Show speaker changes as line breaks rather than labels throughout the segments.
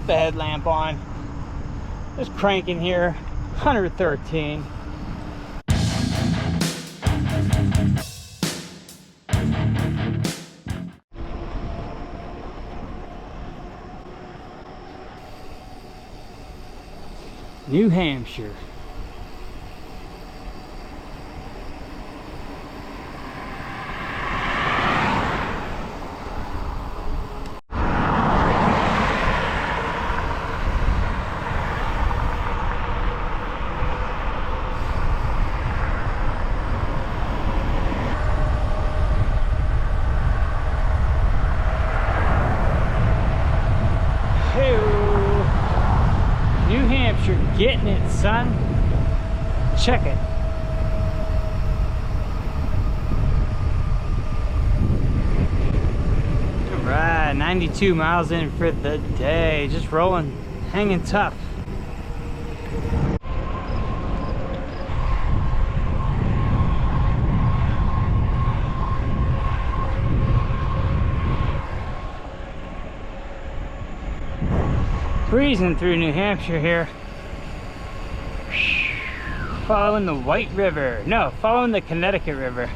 the headlamp on. Just cranking here, 113. New Hampshire. New Hampshire, getting it, son. Check it. All right, 92 miles in for the day. Just rolling, hanging tough. Breezing through New Hampshire here. Following the White River. No, following the Connecticut River.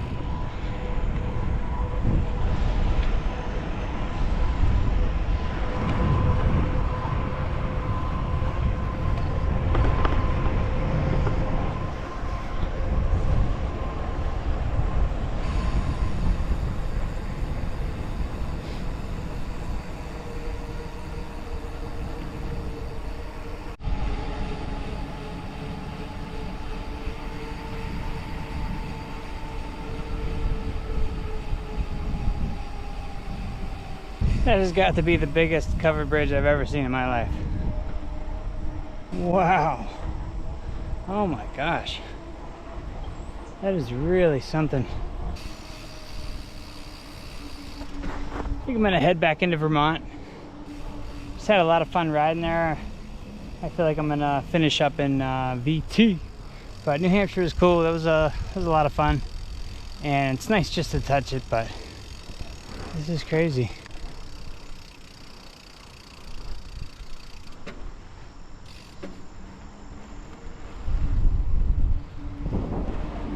That has got to be the biggest covered bridge I've ever seen in my life. Wow. Oh my gosh. That is really something. I think I'm gonna head back into Vermont. Just had a lot of fun riding there. I feel like I'm gonna finish up in VT. But New Hampshire was cool. That was a lot of fun. And it's nice just to touch it, but this is crazy.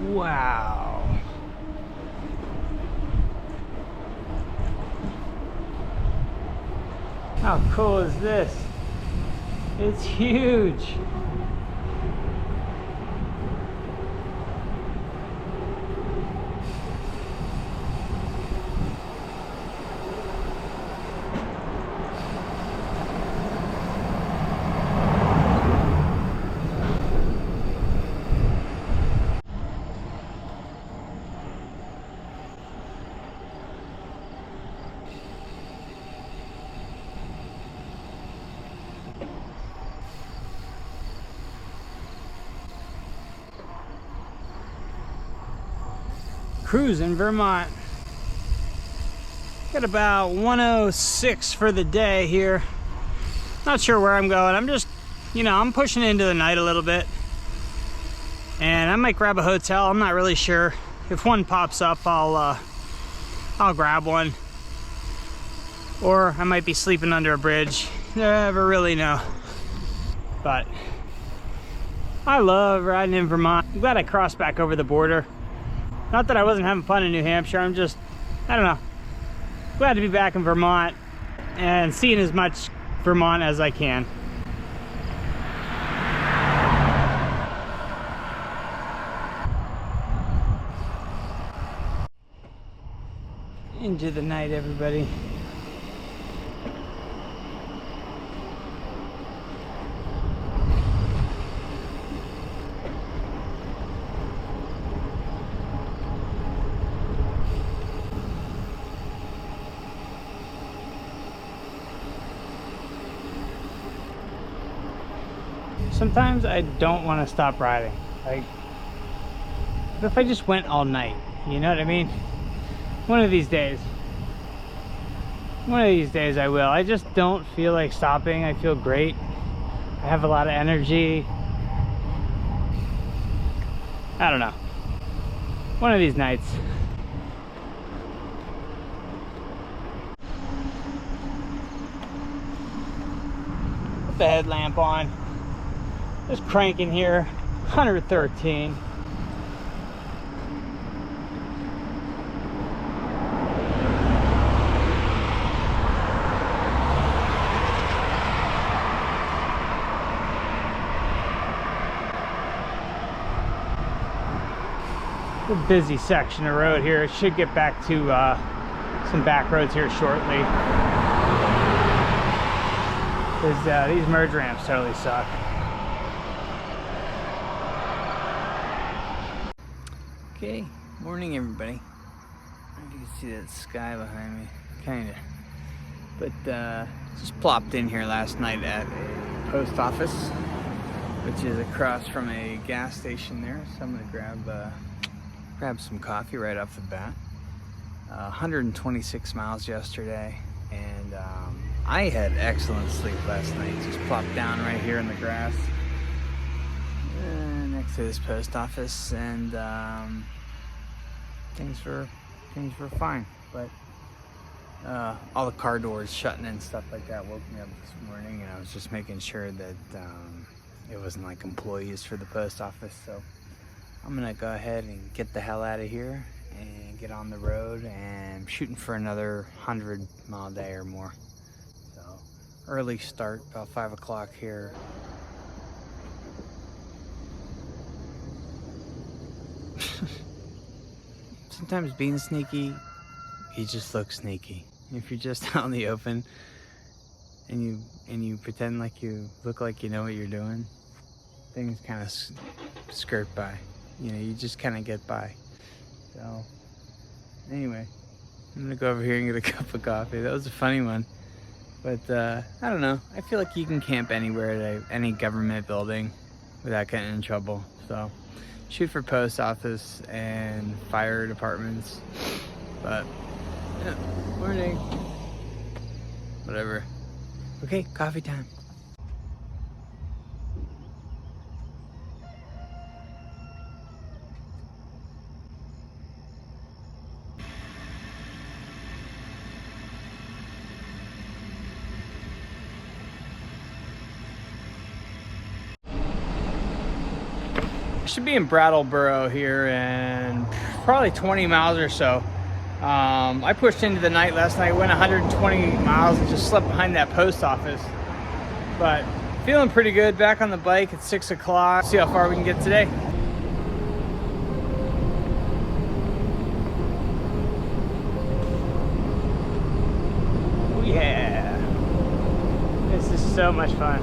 Wow. How cool is this? It's huge. Cruising Vermont. Got about 106 for the day here. Not sure where I'm going. I'm just, I'm pushing into the night a little bit. And I might grab a hotel. I'm not really sure. If one pops up, I'll grab one. Or I might be sleeping under a bridge. Never really know. But I love riding in Vermont. I'm glad I crossed back over the border. Not that I wasn't having fun in New Hampshire, I'm just, I don't know, glad to be back in Vermont and seeing as much Vermont as I can. Into the night, everybody. Sometimes I don't want to stop riding. Like, what if I just went all night? You know what I mean? One of these days I will. I just don't feel like stopping. I feel great. I have a lot of energy. I don't know. One of these nights. put the headlamp on. Just cranking here, 113. A busy section of road here. It should get back to some back roads here shortly. Because these merge ramps totally suck. Okay, morning everybody. You can see that sky behind me, kinda. But just plopped in here last night at a post office, which is across from a gas station there. So I'm gonna grab some coffee right off the bat. 126 miles yesterday, and I had excellent sleep last night. Just plopped down right here in the grass next to this post office, and things were fine. But all the car doors shutting and stuff like that woke me up this morning, and I was just making sure that it wasn't like employees for the post office. So I'm gonna go ahead and get the hell out of here and get on the road, and I'm shooting for another 100-mile day or more. So early start, about 5 o'clock here. Sometimes being sneaky, you just look sneaky. If you're just out in the open and you pretend like you look like you know what you're doing, things kind of skirt by. You know, you just kind of get by. So anyway, I'm gonna go over here and get a cup of coffee. That was a funny one, but I don't know, I feel like you can camp anywhere at any government building without getting in trouble. So shoot for post office and fire departments, but yeah, morning, whatever. Okay, coffee time. Should be in Brattleboro here in probably 20 miles or so. I pushed into the night last night, went 120 miles and just slept behind that post office. But feeling pretty good, back on the bike at 6 o'clock. See how far we can get today. Oh yeah, this is so much fun.